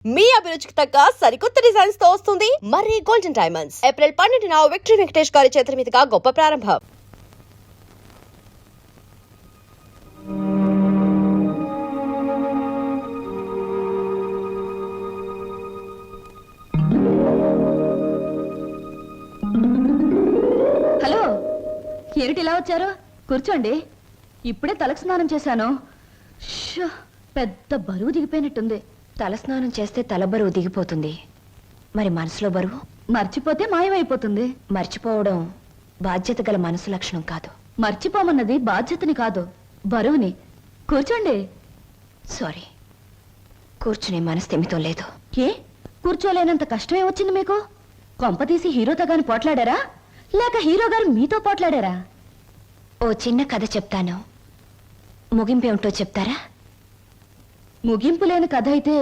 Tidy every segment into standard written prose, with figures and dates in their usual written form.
మీ అభిరుచికి తగ్గ సరికొత్త డిజైన్స్ తో వస్తుంది మర్రి గోల్డెన్ డైమండ్స్. ఏప్రిల్ 12న విక్టరీ వెంకటేష్ గారి చేతుల మీదుగా గొప్ప ప్రారంభం. హలో, ఏమిటి ఇలా వచ్చారు? కూర్చోండి. ఇప్పుడే తలకు స్నానం చేశాను. పెద్ద బరువు దిగిపోయినట్టుంది. తలస్నానం చేస్తే తల బరువు దిగిపోతుంది, మరి మనసులో బరువు మర్చిపోతే మాయమైపోతుంది. మర్చిపోవడం బాధ్యత గల మనసు లక్షణం కాదు. మర్చిపోమన్నది బాధ్యతని కాదు, బరువుని. కూర్చోండి. సారీ, కూర్చునే మనస్థిమితం లేదు. ఏ కూర్చోలేనంత కష్టమే వచ్చింది మీకు? కొంపతీసి హీరోతో గాని పోట్లాడారా, లేక హీరో గారు మీతో పోట్లాడారా? ఓ చిన్న కథ చెప్తాను, ముగింపేమిటో చెప్తారా? ముగింపు లేని కథ అయితే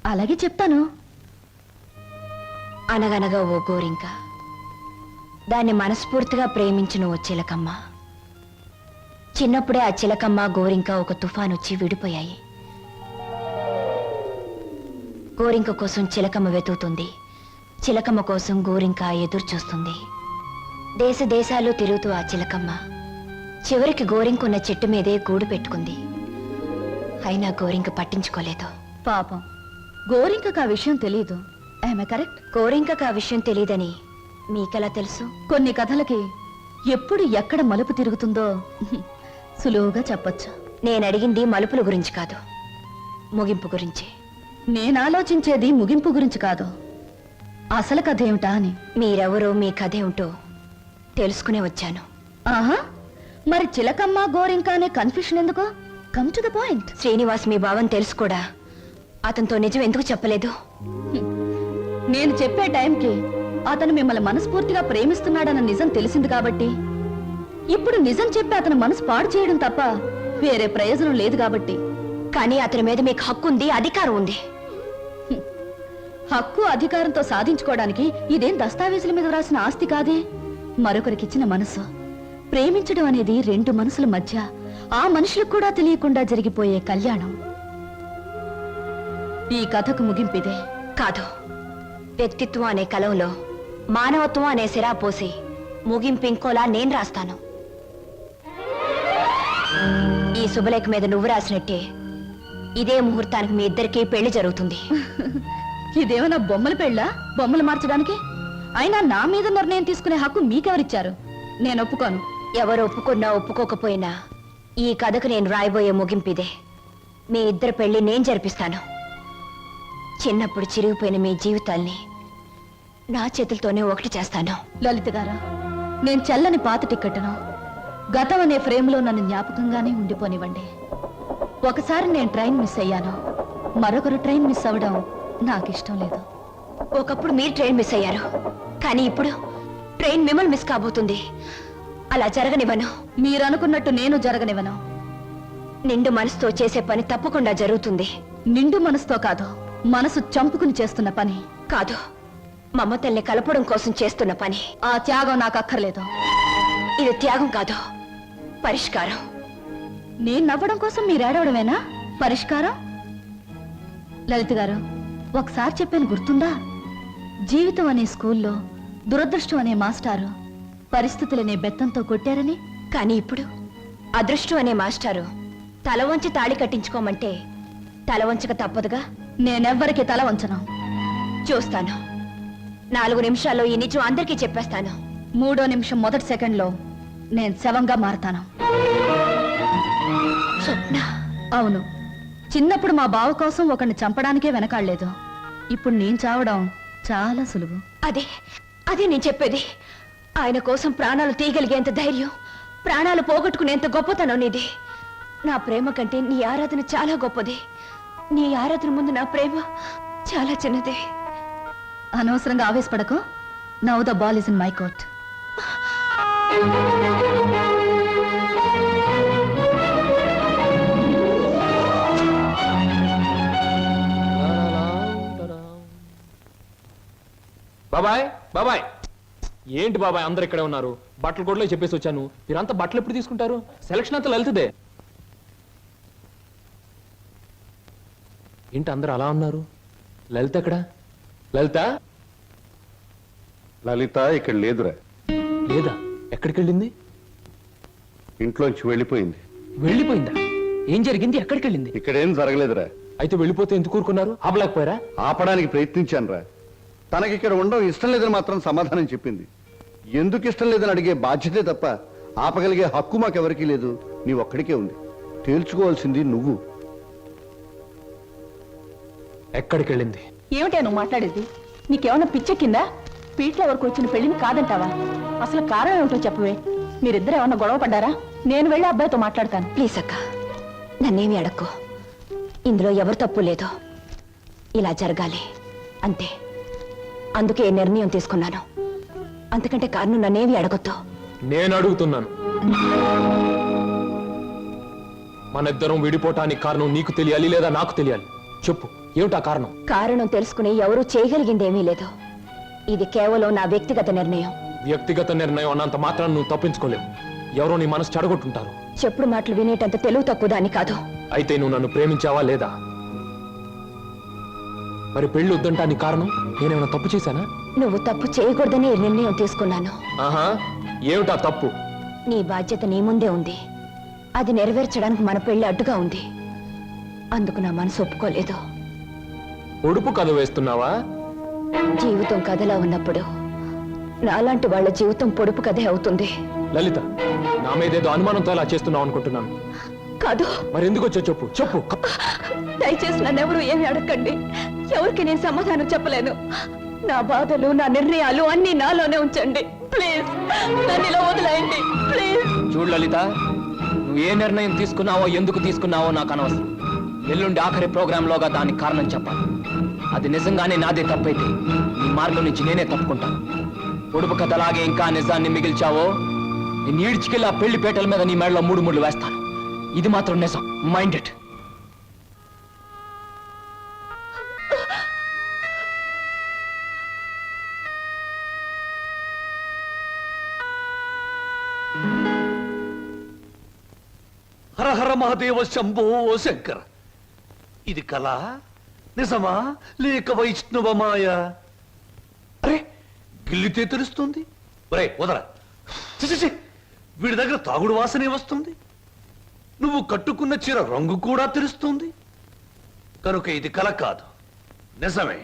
అలాగే చెప్తాను. అనగనగా ఓ గోరింక, దాన్ని మనస్ఫూర్తిగా ప్రేమించిన ఓ చిలకమ్మ. చిన్నప్పుడే ఆ చిలకమ్మ గోరింక ఒక తుఫాన్ వచ్చి విడిపోయాయి. గోరింక కోసం చిలకమ్మ వెతుకుతుంది, చిలకమ్మ కోసం గోరింక ఎదురు చూస్తుంది. దేశ దేశాలు తిరుగుతూ ఆ చిలకమ్మ చివరికి గోరింకున్న చెట్టు మీదే గూడు పెట్టుకుంది. అయినా గోరింక పట్టించుకోలేదు. పాపం, గోరింకకు ఆ విషయం తెలియదు. ఆమె కరెక్ట్. గోరింకకు ఆ విషయం తెలియదని మీకెలా తెలుసు? కొన్ని కథలకి ఎప్పుడు ఎక్కడ మలుపు తిరుగుతుందో సులువుగా చెప్పొచ్చు. నేనడిగింది మలుపుల గురించి కాదు, ముగింపు గురించి. నేను ఆలోచించేది ముగింపు గురించి కాదు, అసలు కథ ఏమిటా అని. మీరెవరో, మీ కథ ఏమిటో తెలుసుకునే వచ్చాను. ఆహా, మరి చిలకమ్మ గోరింక అనే కన్ఫ్యూషన్ ఎందుకు? Come to the point. Srinivas మీ భావం తెలుసు కూడా అతనితో నిజం ఎందుకు చెప్పలేదు? నేను చెప్పే టైంకి అతను మిమ్మల్ని మనస్ఫూర్తిగా ప్రేమిస్తున్నాడన్న నిజం తెలిసింది కాబట్టి, ఇప్పుడు నిజం చెప్పి అతను మనసు పాడు చేయడం తప్ప వేరే ప్రయోజనం లేదు కాబట్టి. కానీ అతని మీద మీకు హక్కు ఉంది, అధికారం ఉంది. హక్కు అధికారంతో సాధించుకోవడానికి ఇదేం దస్తావేజుల మీద రాసిన ఆస్తి కాదే, మరొకరికిచ్చిన మనసు. ప్రేమించడం అనేది రెండు మనసుల మధ్య, ఆ మనుషులకు కూడా తెలియకుండా జరిగిపోయే కళ్యాణం. ఈ కథకు ముగింపిదే. కాదు, వ్యక్తిత్వం అనే కలంలో మానవత్వం అనే సిరా పోసి ముగింపు ఇంకోలా నేను రాస్తాను. ఈ శుభలేఖ మీద నువ్వు రాసినట్టే ఇదే ముహూర్తానికి మీ ఇద్దరికీ పెళ్లి జరుగుతుంది. ఇదేమన్నా బొమ్మల పెళ్ళా, బొమ్మలు మార్చడానికి? అయినా నా మీద నిర్ణయం తీసుకునే హక్కు మీకెవరిచ్చారు? నేను ఒప్పుకోను. ఎవరు ఒప్పుకున్నా ఒప్పుకోకపోయినా ఈ కథకు నేను రాయబోయే ముగింపిదే. మీ ఇద్దరు పెళ్లి నేను జరిపిస్తాను. చిన్నప్పుడు చిరిగిపోయిన మీ జీవితాల్ని నా చేతులతోనే ఒకటి చేస్తాను. లలిత గారా, నేను చెల్లని పాత టిక్కెట్ను గతం అనే ఫ్రేమ్లో నన్ను జ్ఞాపకంగానే ఉండిపోనివ్వండి. ఒకసారి నేను ట్రైన్ మిస్ అయ్యాను, మరొకరు ట్రైన్ మిస్ అవ్వడం నాకు ఇష్టం లేదు. ఒకప్పుడు మీరు ట్రైన్ మిస్ అయ్యారు, కానీ ఇప్పుడు ట్రైన్ మిమ్మల్ని మిస్ కాబోతుంది. అలా జరగనివ్వను. మీరు అనుకున్నట్టు నేను జరగనివ్వను. నిండు మనసుతో చేసే పని తప్పకుండా జరుగుతుంది. నిండు మనసుతో కాదు, మనసు చంపుకుని చేస్తున్న పని. కాదు, మమతల్ని కలపడం కోసం చేస్తున్న పని. ఆ త్యాగం నాకు అక్కర్లేదు. ఇది త్యాగం కాదు, పరిష్కారం. నేను నవ్వడం కోసం మీరు ఏడవడమేనా పరిష్కారం? లలిత గారు, ఒకసారి చెప్పాను గుర్తుందా? జీవితం అనే స్కూల్లో దురదృష్టం అనే మాస్టారు పరిస్థితులనే బెత్తంతో కొట్టారని. కానీ ఇప్పుడు అదృష్టం అనే మాస్టారు తల వంచి తాళి కట్టించుకోమంటే తల వంచక తప్పదుగా. నేనెవ్వరికి తల వంచను. చూస్తాను. 4 నిమిషాల్లో ఈ నిజం అందరికీ చెప్పేస్తాను. 3వ నిమిషం మొదటి సెకండ్లో నేను శవంగా మారతాను. స్వప్న. అవును, చిన్నప్పుడు మా బావ కోసం ఒకరిని చంపడానికే వెనకాడలేదు. ఇప్పుడు నేను చావడం చాలా సులువు. అదే నేను చెప్పేది. ఆయన కోసం ప్రాణాలు తీయగలిగేంత ధైర్యం, ప్రాణాలు పోగొట్టుకునేంత గొప్పతనం నీది. నా ప్రేమ కంటే నీ ఆరాధన చాలా గొప్పది. నీ ఆరాధన ముందు నా ప్రేమ చాలా చిన్నదే. అనవసరంగా ఆవేశపడకు. Now the ball is in my court. బాబాయ్, బాబాయ్, ఏంటి బాబాయ్ అందరు ఇక్కడే ఉన్నారు? బట్టలు కూడా చెప్పేసి వచ్చాను. మీరంతా బట్టలు ఎప్పుడు తీసుకుంటారు? సెలక్షన్ అంతా లలితదే. ఏంటి అందరు అలా ఉన్నారు? లలిత ఎక్కడా? లలిత లలిత ఇక్కడ లేదురా. లేదా? ఎక్కడికి వెళ్ళింది? ఇంట్లోంచి వెళ్ళిపోయింది. వెళ్ళిపోయిందా? ఏం జరిగింది? ఎక్కడికి వెళ్ళింది? ఇక్కడేం జరగలేదురా. అయితే వెళ్ళిపోతే ఎందుకు ఊరుకున్నారు? ఆపలేకపోయారా? ఆపడానికి ప్రయత్నించానురా. తనకి ఇక్కడ ఉండడం ఇష్టం లేదని మాత్రం సమాధానం చెప్పింది. ఎందుకు ఇష్టం లేదని అడిగే బాధ్యతే తప్ప ఆపగలిగే హక్కు మాకెవరికీ లేదు. నీ ఒక్కడికే ఉంది. తేల్చుకోవాల్సింది నువ్వు. ఎక్కడికి వెళ్ళింది? ఏమిటా నువ్వు మాట్లాడేది? నీకేమన్నా పిచ్చెక్కిందా? పీట్ల వరకు వచ్చిన పెళ్లిని కాదంటావా? అసలు కారణం ఏమిటో చెప్పవే. మీరిద్దరు ఏమన్నా గొడవ పడ్డారా? నేను వెళ్ళి అబ్బాయితో మాట్లాడతాను. ప్లీజ్ అక్క, నన్నేమి అడక్కు. ఇందులో ఎవరు తప్పు లేదు. ఇలా జరగాలి అంతే. అందుకే ఈ నిర్ణయం తీసుకున్నాను. అంతకంటే కారణం నన్నేమి అడగొద్దు. నేను అడుగుతున్నాను. మన ఇద్దరం విడిపోవటానికి కారణం నీకు తెలియాలి లేదా నాకు తెలియాలి. చెప్పు, ఏమిటా కారణం? కారణం తెలుసుకుని ఎవరూ చేయగలిగిందేమీ లేదు. ఇది కేవలం నా వ్యక్తిగత నిర్ణయం. వ్యక్తిగత నిర్ణయం అన్నంత మాత్రం నువ్వు తప్పించుకోలేవు. ఎవరో నీ మనసు చెడగొట్టుంటారు. చెప్పుడు మాటలు వినేటంత తెలుగు తక్కువ దాన్ని కాదు. అయితే నువ్వు నన్ను ప్రేమించావా లేదా? మరి పెళ్లి వద్దంటానికి కారణం నేనేమైనా తప్పు చేశానా? నువ్వు తప్పు చేయకూడదని ఈ నిర్ణయం తీసుకున్నాను. ఆహా, ఏమిటా తప్పు? నీ బాధ్యత నీ ముందే ఉంది. అది నెరవేర్చడానికి మన పెళ్లి అడ్డుగా ఉంది. అందుకు నా మనసు ఒప్పుకోలేదు. ఒడుపు కథ వేస్తున్నావా? జీవితం కథలా ఉన్నప్పుడు నాలాంటి వాళ్ళ జీవితం పొడుపు కథే అవుతుంది. లలిత, నా మీదేదో అనుమానంతో అలా చేస్తున్నావు అనుకుంటున్నాను. కాదు. మరి ఎందుకు వచ్చో చెప్పు. చెప్పు. దయచేసి నన్నెవరూ ఏమి అడగండి. ఎవరికి నేను సమాధానం చెప్పలేను. నా బాధలు, నా నిర్ణయాలు అన్ని నాలోనే ఉంచండి. ప్లీజ్ నన్ను ఇలా వదిలేయండి. ప్లీజ్. చూడు లలిత, నువ్వు ఏ నిర్ణయం తీసుకున్నావో ఎందుకు తీసుకున్నావో నాకు అనవసరం. ఎల్లుండి ఆఖరి ప్రోగ్రాంలోగా దానికి కారణం చెప్పాలి. అది నిజంగానే నాదే తప్పైతే నీ మార్గం నుంచి నేనే తప్పుకుంటాను. పొడుపు కథలాగే ఇంకా నిజాన్ని మిగిల్చావో నేను ఈడ్చికెళ్ళి ఆ పెళ్లి పేటల మీద నీ మెడలో 3 ముళ్ళు వేస్తాను. ఇది మాత్రం నిజం. Mind it. హర హర మహాదేవ శంభో శంకర. ఇది కళ నిజమా లేక వైష్ణవ మాయ? అరే, గిల్లితే తెలుస్తుంది. ఒరే వదరా. ఛీ, ఛీ, ఛీ. వీడి దగ్గర తాగుడు వాసనే వస్తుంది. నువ్వు కట్టుకున్న చీర రంగు కూడా తెలుస్తుంది. కనుక ఇది కళ కాదు, నిజమే.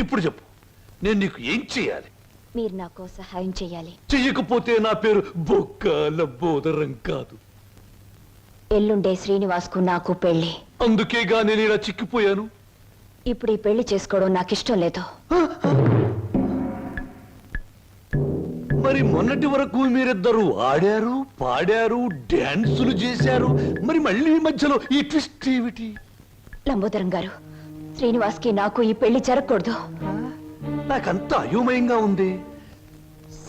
ఇప్పుడు చెప్పు, నేను నీకు ఏం చేయాలి? మీరు నాకు సహాయం చేయాలి. చెయ్యకపోతే నా పేరు బొక్కల బోదరం కాదు. ఎల్లుండే శ్రీనివాస్కు నాకు పెళ్లి. అందుకేగా నేను ఇలా చిక్కిపోయాను. ఇప్పుడు ఈ పెళ్లి చేసుకోవడం నాకు ఇష్టం లేదు. మరి మొన్నటి వరకు మీరిద్దరూ ఆడారు, పాడారు, డాన్సులు చేశారు. మరి మళ్ళీ మధ్యలో ఈ ట్విస్ట్ ఏమిటి? లంబోదరం గారు, శ్రీనివాస్కి నాకు ఈ పెళ్లి జరగకూడదు. నాకంత అయోమయంగా ఉంది.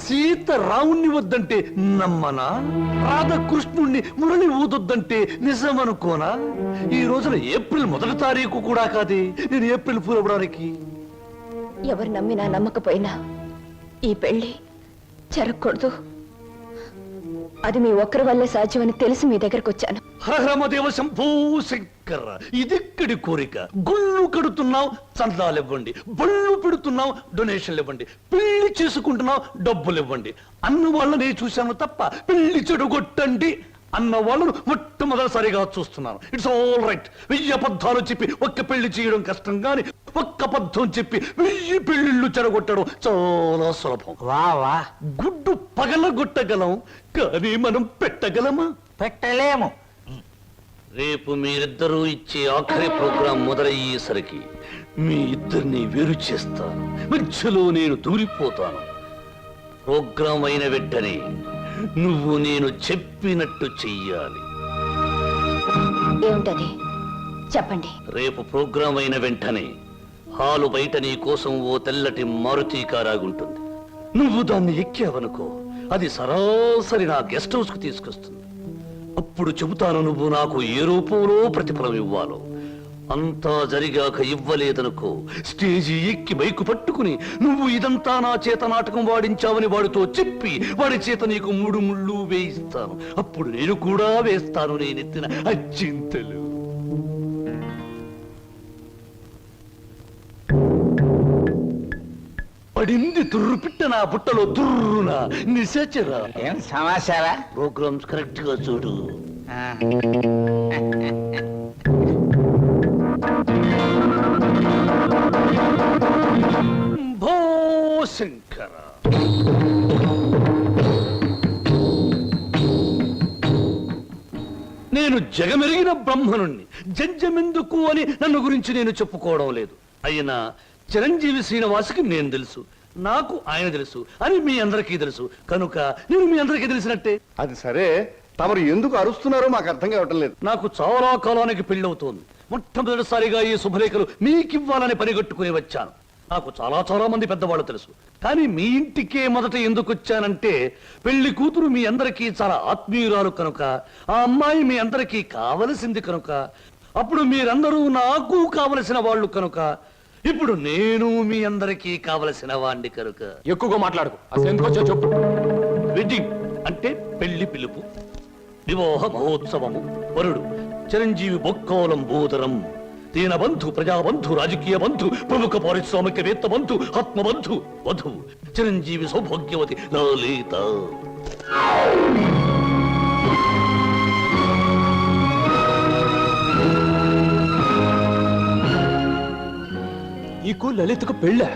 సీత రావుణ్ణి వద్దంటే నమ్మనా? రాధకృష్ణుణ్ణి మురళి ఊదొద్దంటే నిజమనుకోనా? ఈ రోజున ఏప్రిల్ 1వ తారీఖు కూడా కాదే నేను ఏప్రిల్ ఫూల్ అవ్వడానికి. ఎవరు నమ్మినా నమ్మకపోయినా ఈ పెళ్లి జరగకూడదు. అది మీ ఒక్కరి వల్లే సాధ్యమని తెలిసి మీ దగ్గరకు వచ్చాను. హరహరమదేవ శంభో శంకర. ఇదిక్కడి కోరిక. గుళ్ళు కడుతున్నావు, చందాలు ఇవ్వండి. బళ్ళు పెడుతున్నావు, డొనేషన్లు ఇవ్వండి. పెళ్లి చేసుకుంటున్నావు, డబ్బులు ఇవ్వండి. అన్న వాళ్ళనే చూశాను తప్ప పెళ్లి చెడుగొట్టండి అన్న వాళ్ళను మొట్టమొదటిసారిగా చూస్తున్నాను. It's all right. 1000 అబద్ధాలు చెప్పి ఒక్క పెళ్లి చేయడం కష్టం, గాని ఒక్క అబద్ధం చెప్పి 1000 పెళ్లిళ్ళు చెడగొట్టడం చాలా సులభం. వా గుడ్డు పగలగొట్టగలం, కానీ మనం పెట్టగలమా? పెట్టలేము. రేపు మీరిద్దరూ ఇచ్చే ఆఖరి ప్రోగ్రాం మొదలయ్యేసరికి మీ ఇద్దరిని వేరు చేస్తాను. మధ్యలో నేను దూరిపోతాను. ప్రోగ్రాం అయిన వెంటనే నువ్వు నేను చెప్పినట్టు చెయ్యాలి. ఏమిటది చెప్పండి. రేపు ప్రోగ్రాం అయిన వెంటనే హాలు బయట నీ కోసం ఓ తెల్లటి మారుతి కారాగుంటుంది. నువ్వు దాన్ని ఎక్కావనుకో, అది సరాసరి నా గెస్ట్ హౌస్ కు తీసుకొస్తుంది. అప్పుడు చెబుతాను నువ్వు నాకు ఏ రూపంలో ప్రతిఫలం ఇవ్వాలో. అంతా జరిగాక ఇవ్వలేదనుకో, స్టేజి ఎక్కి మైకు పట్టుకుని నువ్వు ఇదంతా నా చేత నాటకం వాడించావని వాడితో చెప్పి వాడి చేత నీకు 3 ముళ్ళు వేయిస్తాను. అప్పుడు నేను కూడా వేస్తాను నేనెత్తిన అచ్చింతలు. పడింది తుర్రు పిట్ట నా బుట్టలో తుర్రున నిశాచరా. ఏం సమాచారా? ప్రోగ్రామ్స్ కరెక్ట్ గా చూడు. భో శంకర, నేను జగమెరిగిన బ్రహ్మనుణ్ణి, జంజమెందుకు అని నన్ను గురించి నేను చెప్పుకోవడం లేదు. అయినా చిరంజీవి శ్రీనివాసుకి నేను తెలుసు, నాకు ఆయన తెలుసు అని మీ అందరికీ తెలుసు కనుక నేను మీ అందరికీ తెలిసినట్టే. అది సరే, తమరు ఎందుకు అరుస్తున్నారో మాకు అర్థం కావటం లేదు. నాకు చాలా కాలానికి పెళ్ళవుతోంది. మొట్టమొదటిసారిగా ఈ శుభలేఖలు మీకివ్వాలని పనిగట్టుకుని వచ్చాను. నాకు చాలా చాలా మంది పెద్దవాళ్ళు తెలుసు, కానీ మీ ఇంటికే మొదట ఎందుకు వచ్చానంటే పెళ్లి కూతురు మీ అందరికీ చాలా ఆత్మీయురాలు కనుక, ఆ అమ్మాయి మీ అందరికీ కావలసింది కనుక, అప్పుడు మీరందరూ నాకు కావలసిన వాళ్ళు కనుక, ఇప్పుడు నేను మీ అందరికీ కావలసిన వాణ్ణి కనుక. ఎక్కువగా మాట్లాడుకో, అసలు ఎందుకు వచ్చావు చెప్పు. వెడ్డింగ్ అంటే పెళ్లి పిలుపు, వివాహ మహోత్సవము. వరుడు చిరంజీవి బొక్కోలం భూతరం, దీనబంధు, ప్రజాబంధు, రాజకీయ బంధు, ప్రముఖ పారిశ్రామికవేత్త బంధు, ఆత్మబంధు. వధువు చిరంజీవి సౌభాగ్యవతి లలిత. నీకు లలితకు పెళ్ళా?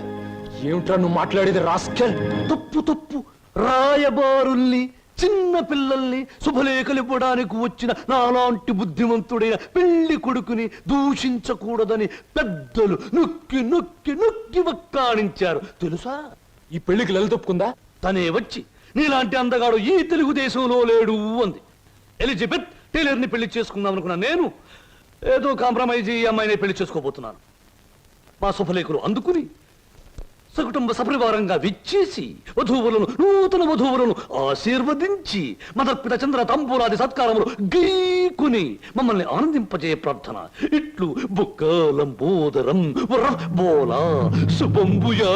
ఏమిట్రా నువ్వు మాట్లాడేది రాస్కెల్? తప్పు తప్పు. రాయబారుల్ని, చిన్న పిల్లల్ని శుభలేఖలు ఇవ్వడానికి వచ్చిన నాలాంటి బుద్ధిమంతుడైన పెళ్లి కొడుకుని దూషించకూడదని పెద్దలు నొక్కి నొక్కి నొక్కి వక్కాణించారు తెలుసా? ఈ పెళ్లికి లలిత ఒప్పుకుందా? తనే వచ్చి నీలాంటి అందగాడు ఈ తెలుగుదేశంలో లేడు అంది. ఎలిజబెత్ టైలర్ని పెళ్లి చేసుకుందాం అనుకున్నా నేను ఏదో కాంప్రమైజ్ ఈ అమ్మాయిని పెళ్లి చేసుకోబోతున్నాను. మా శుభలేఖలు అందుకుని సకుటుంబ సపరివారంగా విచ్చేసి వధూవులను, నూతన వధూవులను ఆశీర్వదించి మదర్పిత చంద్ర తంబూలాది సత్కారములు గీకుని మమ్మల్ని ఆనందింపజే ప్రార్థన. ఇట్లు బుక్కలంబోదరం బోలా శుభంబుయా.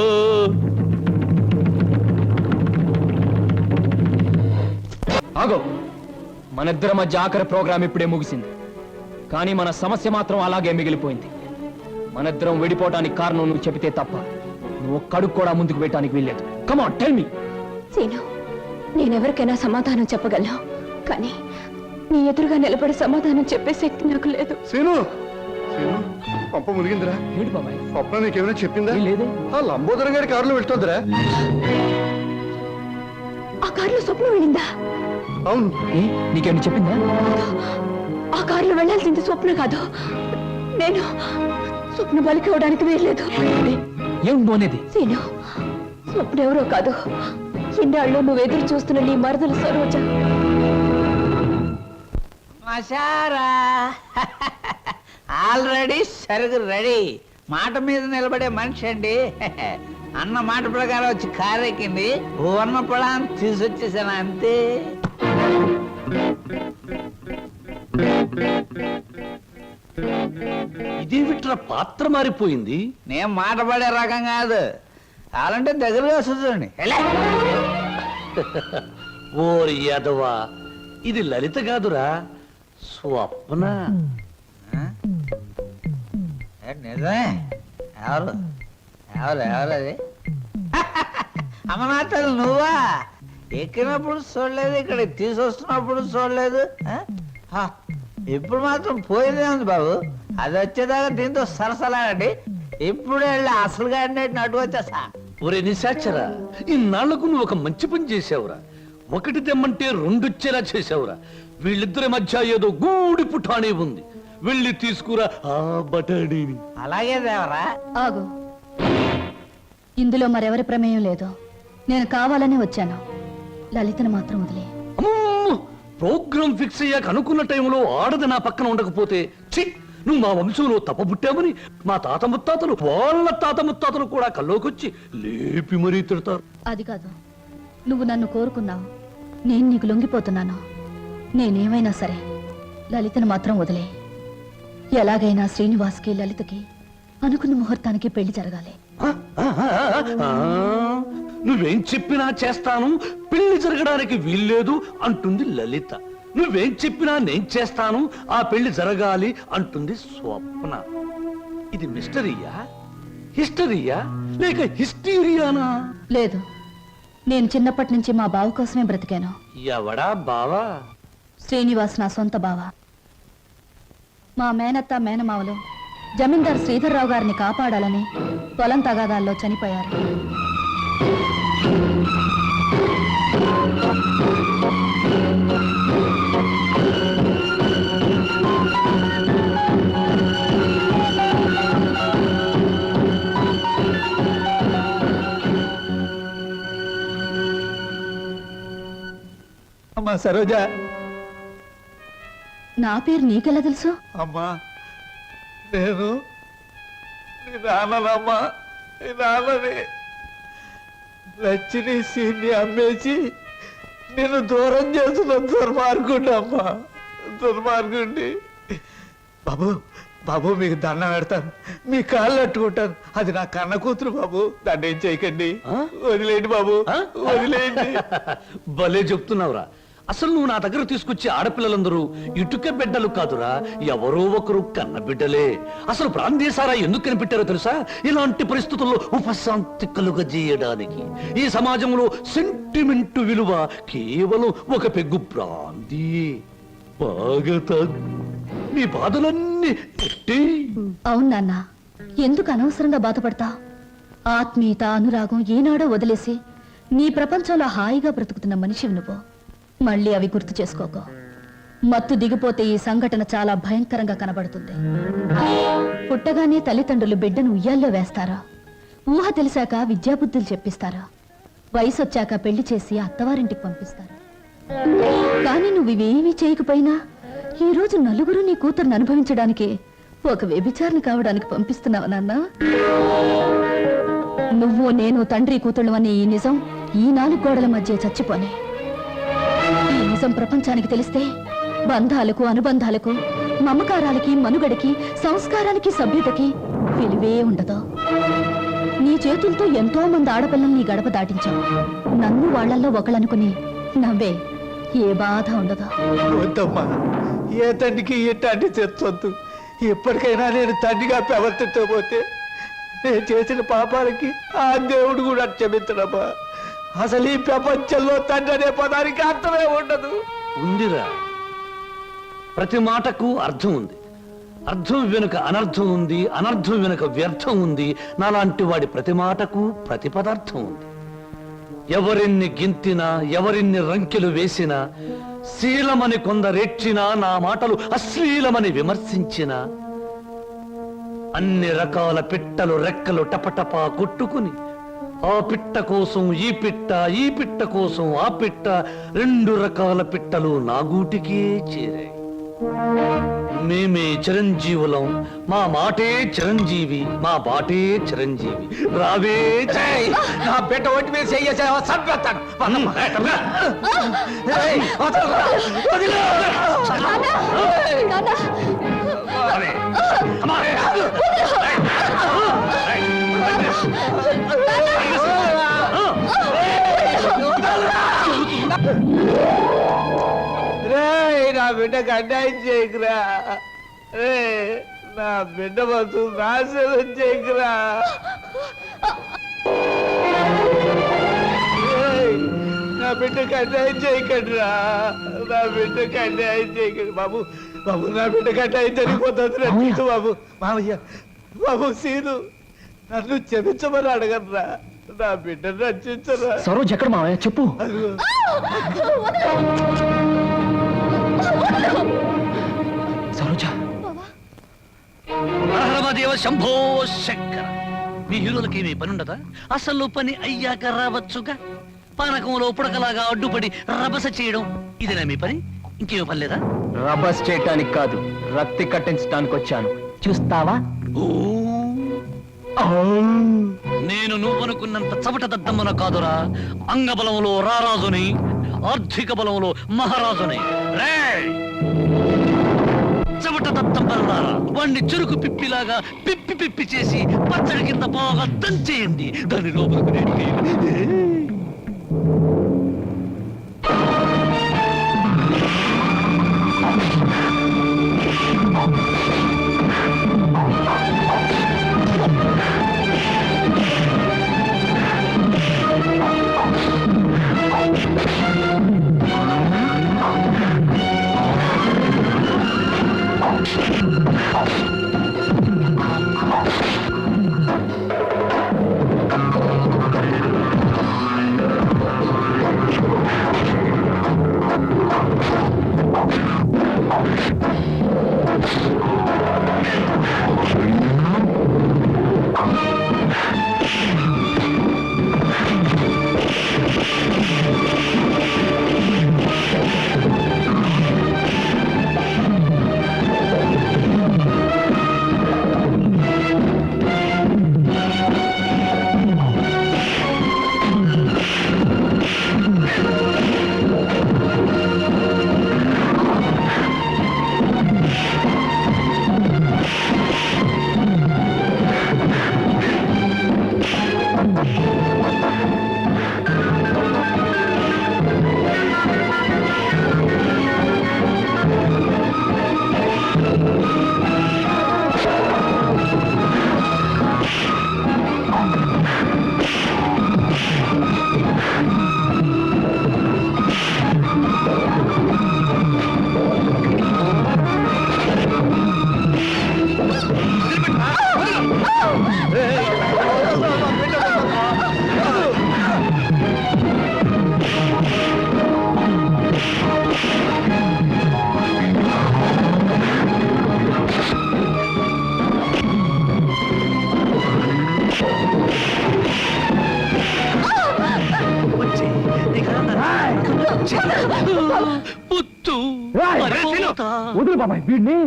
ఆగో, మనిద్దరి మధ్య ఆఖరి ప్రోగ్రాం ఇప్పుడే ముగిసింది, కానీ మన సమస్య మాత్రం అలాగే మిగిలిపోయింది. మనిద్దరం విడిపోవటానికి కారణం నువ్వు చెబితే తప్ప నువ్వు ఒక్కడుగు కూడా ముందుకు పెట్టడానికి వీల్లేదు. Come on, tell me. Seenu, నేనెవరికైనా సమాధానం చెప్పగలను, కానీ నీ ఎదురుగా నిలబడి సమాధానం చెప్పే శక్తి నాకు లేదు. సీను, సీను, పంప మునిగిందిరా. ఏంటి బాబాయ్? స్వప్న నీకేమైనా చెప్పిందా? ఏం లేదే. ఆ లంబోదరం గారి కారులో వెళ్తుందిరా. ఆ కారులో స్వప్నం వెళ్ళిందా? అవును. నీకేమి చెప్పిందా? ఆ కారులో వెళ్ళాల్సింది స్వప్న కాదు, నేను. స్వప్న బలికి అవడానికి వీల్లేదు. ఏం పోనేది? సీను, స్వప్న ఎవరో కాదు, ఇన్నాళ్ళు నువ్వు ఎదురు చూస్తున్న నీ మరదలు సరోజ. మసారా ఆల్రెడీ సరుకు రెడీ. మాట మీద నిలబడే మనిషి అండి. అన్న మాట ప్రకారం వచ్చి కారెక్కింది, ఉన్న పొలాన్ని తీసుకొచ్చేసాను అంతే. ఇదేమిట్రా పాత్ర మారిపోయింది? నేను మాట పడే రకం కాదు, కావాలంటే దగ్గరగా వస్తుంది. ఓరి యాదవా, ఇది లలిత కాదురా, స్వప్న. నిజమే. ఎవరు ఎవరు ఎవరది? అమ్మనాథలు నువ్వా? ఎక్కినప్పుడు చూడలేదు, ఇక్కడ తీసుకొస్తున్నప్పుడు చూడలేదు. ఇప్పుడు మాత్రం పోయిందే ఉంది బాబు. అది వచ్చేదాకా దీంతో సరసలాడండి. ఇప్పుడు వెళ్ళి అసలుగా అటు వచ్చేసా. ఒరే నిశాచరా, ఇన్నాళ్లకు నువ్వు ఒక మంచి పని చేసావురా. ఒకటి తెమ్మంటే రెండొచ్చేలా చేసావురా. వీళ్ళిద్దరి మధ్య ఏదో గూడి పుఠాణి ఉంది, వెళ్ళి తీసుకురా ఆ బటాణీని. అలాగే దేవరా. ఆగు, ఇందులో మరెవరి ప్రమేయం లేదు. నేను కావాలని వచ్చాను. లలితను మాత్రం వదిలే. ప్రోగ్రాం ఫిక్స్ అయ్యాక అనుకున్న టైంలో ఆడది నా పక్కన ఉండకపోతే, ఛీ, నువ్వు మా వంశంలో తప్పబుట్టామని మా తాత ముత్తాతలు, వాళ్ళ తాత ముత్తాతలు కూడా కల్లోకొచ్చి లేపి మరీ తిడతారు. అది కాదు, నువ్వు నన్ను కోరుకున్నావు, నేను నీకు లొంగిపోతున్నాను. నేనేమైనా సరే లలితను మాత్రం వదిలే. ఎలాగైనా శ్రీనివాస్కి లలితకి అనుకున్న ముహూర్తానికి పెళ్లి జరగాలి. నువ్వేం చెప్పినా చేస్తాను, పెళ్లి జరగడానికి వీల్లేదు అంటుంది లలిత. నువ్వేం చెప్పినా నేను చేస్తాను, ఆ పెళ్లి జరగాలి అంటుంది స్వప్న. ఇది మిస్టరీయా? హిస్టరీయా లేక హిస్టీరియానా? లేదు, నేను చిన్నప్పటి నుంచి మా బావ కోసమే బ్రతికాను. ఎవడా బావా? శ్రీనివాస్ నా సొంత బావ. మా మేనత్త మేనమావలు జమీందార్ శ్రీధర్రావు గారిని కాపాడాలని పొలం తగాదాల్లో చనిపోయారు. అమ్మా సరోజ, నా పేరు నీకెలా తెలుసు? అమ్మా నేను నీ నాన్ననమ్మా, నీ నాన్నని లచ్చిని సీన్ని అమ్మేసి నేను దూరం చేసిన దుర్మార్గుండి అమ్మా, దుర్మార్గుండి. బాబు బాబు మీకు దండం పెడతాను, మీ కాళ్ళు అట్టుకుంటాను. అది నా కన్న కూతురు బాబు, దాన్ని ఏం చేయకండి. వదిలేండి బాబు, వదిలేండి. భలే చెప్తున్నావురా. అసలు నువ్వు నా దగ్గర తీసుకొచ్చే ఆడపిల్లలందరూ ఇటుక బిడ్డలు కాదురా, ఎవరో ఒకరు కన్న బిడ్డలే. అసలు ప్రాంతీయసారా ఎందుకు కనిపెట్టారో తెలుసా? ఇలాంటి పరిస్థితుల్లో ఉపశాంతి కలుగజేయడానికి. ఈ సమాజంలో సెంటిమెంటు విలువ కేవలం ఒక పెగ్గు బ్రాందీ. బాగా తాగు, నీ బాధలన్నీ ఎట్టేయ్. అవును నాన్న, ఎందుకు అనవసరంగా బాధపడతా? ఆత్మీయత అనురాగం ఏనాడో వదిలేసి నీ ప్రపంచంలో హాయిగా బ్రతుకుతున్న మనిషివి నువ్వు. మళ్ళీ అవి గుర్తు చేసుకోకో. మత్తు దిగిపోతే ఈ సంఘటన చాలా భయంకరంగా కనబడుతుంది. పుట్టగానే తల్లిదండ్రులు బిడ్డను ఉయ్యాల్లో వేస్తారా? ఊహ తెలిసాక విద్యాబుద్ధులు చెప్పిస్తారా? వయసు వచ్చాక పెళ్లి చేసి అత్తవారింటికి పంపిస్తారు. కానీ నువ్వు ఇవేమీ చేయకపోయినా ఈ రోజు నలుగురు నీ కూతురుని అనుభవించడానికి ఒక వ్యభిచారిని కావడానికి పంపిస్తున్నావు నాన్న. నువ్వు నేను తండ్రి కూతుళ్ళు అనే ఈ నిజం ఈ 4 గోడల మధ్య చచ్చిపోని. ఈ నిజం ప్రపంచానికి తెలిస్తే బంధాలకు, అనుబంధాలకు, మమకారాలకి, మనుగడకి, సంస్కారానికి, సభ్యతకి విలువే ఉండదు. నీ చేతులతో ఎంతో మంది ఆడపిల్లల్ని గడప దాటించావు. నన్ను వాళ్ళల్లో ఒకళ్ళనుకుని నవ్వే, ఏ బాధ ఉండదు. వద్దమ్మా, ఏ తండ్రికి ఎట్టాంటి తెచ్చొద్దు. ఎప్పటికైనా నేను తండ్రిగా ప్రవర్తించబోతే నేను చేసిన పాపాలకి ఆ దేవుడు కూడా క్షమించడమ్మా. అసలు ఈ ప్రపంచంలో తండ్రి అనే పదానికి అర్థమే ఉండదు. ఉందిరా, ప్రతి మాటకు అర్థం ఉంది. అర్థం వెనుక అనర్థం ఉంది, అనర్థం వెనుక వ్యర్థం ఉంది. నాలాంటి వాడి ప్రతి మాటకు ప్రతి పదార్థం ఉంది. ఎవరిన్ని గింతినా, ఎవరిన్ని రంకెలు వేసినా, శీలమని కొందరేడ్చినా, నా మాటలు అశ్లీలమని విమర్శించినా, అన్ని రకాల పిట్టలు రెక్కలు టపటపా కొట్టుకుని ఆ పిట్ట కోసం ఈ పిట్ట, ఈ పిట్ట కోసం ఆ పిట్ట, 2 రకాల పిట్టలు నా గూటికే చేరాయి. మేమే చిరంజీవులం, మా మాటే చిరంజీవి, మా బాటే చిరంజీవి. రావే ఏయ్, నా బిడ్డ ఒంటి మీద చెయ్యేసావా? చంపేస్తాను. వదమ్మా. ఏయ్, వదలరా. వదిలే. రేయ్, నా బిడ్డకు అన్యాయం చేయకురా. రే, నా బిడ్డ బతు నాశనం చేయకురా. రేయ్, నా బిడ్డకు అన్యాయం చేయకండిరా. నా బిడ్డకు అన్యాయం చేయకండి బాబు. బాబు, నా బిడ్డకు అన్యాయం జరిగిపోతుంది. రక్షించు బాబు. మామయ్య, బాబు సీను, నన్ను క్షమించమని అడగరా. నా బిడ్డను రక్షించరా. సరోజ్ ఎక్కడ మావయ్య చెప్పు. అదిగో. సరోజ, హరమదేవ శంభో శంకర. మీ హీరోలకి ఏమీ పని ఉండదా? అసలు పని అయ్యాక రావచ్చుగా. పానకంలో పుడకలాగా అడ్డుపడి రభస చేయడం ఇదేనా మీ పని? ఇంకేమీ పని లేదా? రబస్ చేయటానికి కాదు, రక్తి కట్టించడానికి వచ్చాను. చూస్తావా? నేను నువ్వనుకున్నంత చవట దద్దమ్మన కాదురా. అంగబలంలో రారాజుని, ఆర్థిక బలంలో మహారాజుని. రేయ్, చవట దద్దమ్మలారా, వాణ్ణి చెరుకు పిప్పిలాగా పిప్పి పిప్పి చేసి పచ్చడి కింద బాగా దంచేయండి. దాని లోపలికి నెట్టేయండి. పుత్తు వదులు బాబాయ్ వీడిని.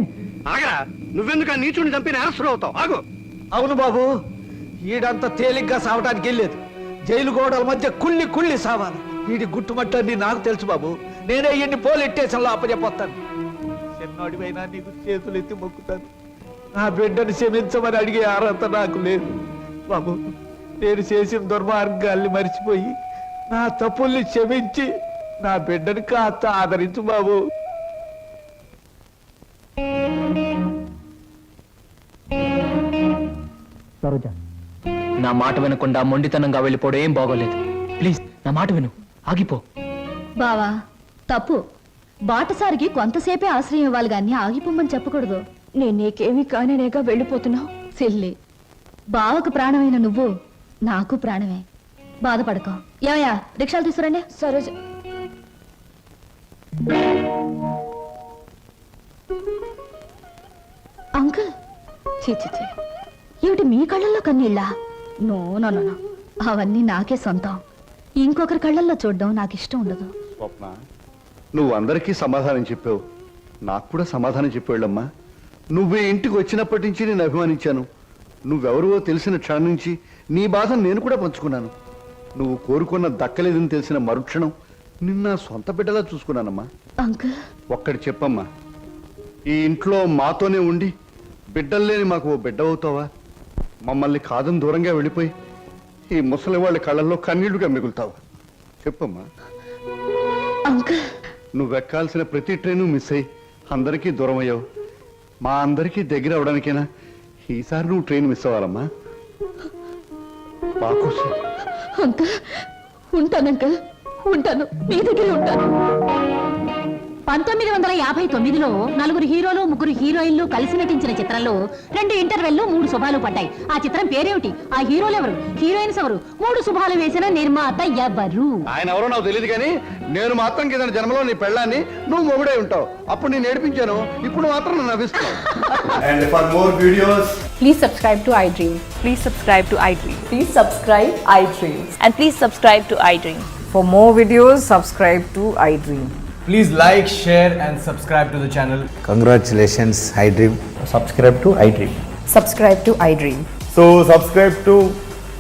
ఆగరా, నువ్వెందుకు ఆ నీచుని చంపి నేరస్తుడు అవుతావు? ఆగు. అవును బాబు, ఈడంత తేలిగ్గా సావటానికి వెళ్ళలేదు. జైలు గోడల మధ్య కుళ్ళి కుళ్ళి సావాలి. వీడి గుట్టుమట్టని నాకు తెలుసు బాబు. నేనే ఈయన్ని పోలీస్ స్టేషన్లో అప్పచెప్పొస్తాను. చిన్నోడివైనా నీకు చేతులు ఎత్తి మొక్కుతాను. నా బిడ్డను క్షమించమని అడిగే అర్హత నాకు లేదు బాబు. నేను చేసిన దుర్మార్గాల్ని మర్చిపోయి నా తప్పుల్ని క్షమించి నా బిడ్డని కాస్త ఆదరించు బాబు. నా మాట వినకుండా మొండితనంగా వెళ్ళిపోవడం ఏం బాగోలేదు. ప్లీజ్ నా మాట విను, ఆగిపో. బావా తప్పు. బాటసారికి కొంతసేపే ఆశ్రయం ఇవ్వాలి గాని ఆగిపోమ్మని చెప్పకూడదు. నేను నీకేమీ కానేగా వెళ్ళిపోతున్నావు. సిల్లి, బావకు ప్రాణమైన నువ్వు నాకు ప్రాణమే. బాధపడకో. ఏమయ్యా, రిక్షాలు తీసుకురండి. సరోజ, అంకుల్, చీ చీ చీ, ఏమిటి మీ కళ్ళల్లో కన్నీళ్ళా? నో నో నో నో, అవన్నీ నాకే సొంతం. ఇంకొకరి కళ్ళల్లో చూడడం నాకు ఇష్టం ఉండదు. స్వప్న, నువ్వు అందరికీ సమాధానం చెప్పావు, నాకు కూడా సమాధానం చెప్పేళ్ళమ్మా. నువ్వు ఈ ఇంటికి వచ్చినప్పటి నుంచి నేను అభిమానించాను. నువ్వెవరివో తెలిసిన క్షణం నుంచి నీ బాధను నేను కూడా పంచుకున్నాను. నువ్వు కోరుకున్న దక్కలేదని తెలిసిన మరుక్షణం నిన్న సొంత బిడ్డలా చూసుకున్నానమ్మా. అంకుల్, ఒక్కటి చెప్పమ్మా, ఈ ఇంట్లో మాతోనే ఉండి బిడ్డల్లేని మాకు ఓ బిడ్డ అవుతావా? మమ్మల్ని కాదని దూరంగా వెళ్ళిపోయి ఈ ముసలి వాళ్ళ కళ్ళల్లో కన్నీళ్లుగా మిగులుతావా? చెప్పమ్మా. అంకుల్, నువ్వెక్కాల్సిన ప్రతి ట్రైను మిస్ అయ్యి అందరికీ దూరం అయ్యావు. మా అందరికీ దగ్గర అవడానికైనా ఈసారి నువ్వు ట్రైన్ మిస్ అవ్వాలమ్మా. మా కోసం. అంకుల్, ఉంటాను అంకుల్, ఉంటాను, మీ దగ్గరే ఉంటాను. 1959లో నలుగురు హీరోలు ముగ్గురు హీరోయిన్లు కలిసి నటించిన చిత్రంలో 2 ఇంటర్వెల్లు 3 శుభాలు పడ్డాయి. ఆ చిత్రం పేరేమిటి? ఆ హీరోలు ఎవరు? హీరోయిన్స్ ఎవరు? 3 శుభాలు వేసిన నిర్మాత ఎవరు? ఆయన ఎవరో నాకు తెలియదు కానీ నేను మాత్రం కింద జన్మలో నీ పెళ్ళాన్ని నువ్వు మొగుడే ఉంటావు. అప్పుడు నేను ఏడిపించాను, ఇప్పుడు మాత్రం నన్ను నవ్విస్తావు. And for more videos, Please subscribe to iDream. Please subscribe to iDream. Please subscribe iDream. And please subscribe to iDream. For more videos, subscribe to iDream. please like, share and subscribe to the channel. Congratulations, iDream. Subscribe to iDream. Subscribe to iDream. So subscribe to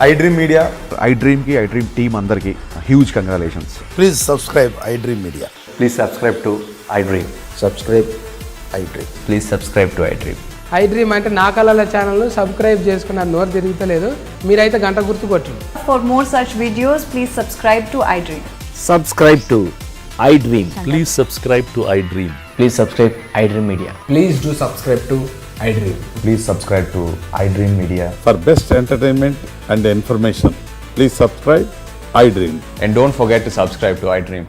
iDream Media. iDream ki iDream team andarki huge congratulations. Please subscribe iDream Media. Please subscribe to iDream. Subscribe iDream. Please subscribe to iDream. iDream అంటే నా కళల channel subscribe చేసుకున్న నోరు తిరుగుతలేదు. మీరైతే గంట గుర్తు కొట్టండి. For more such videos, please subscribe to iDream. Subscribe to iDream. Please subscribe to iDream. Please subscribe iDream Media. Please do subscribe to iDream. Please subscribe to iDream Media. For best entertainment and information, please subscribe iDream. And don't forget to subscribe to iDream.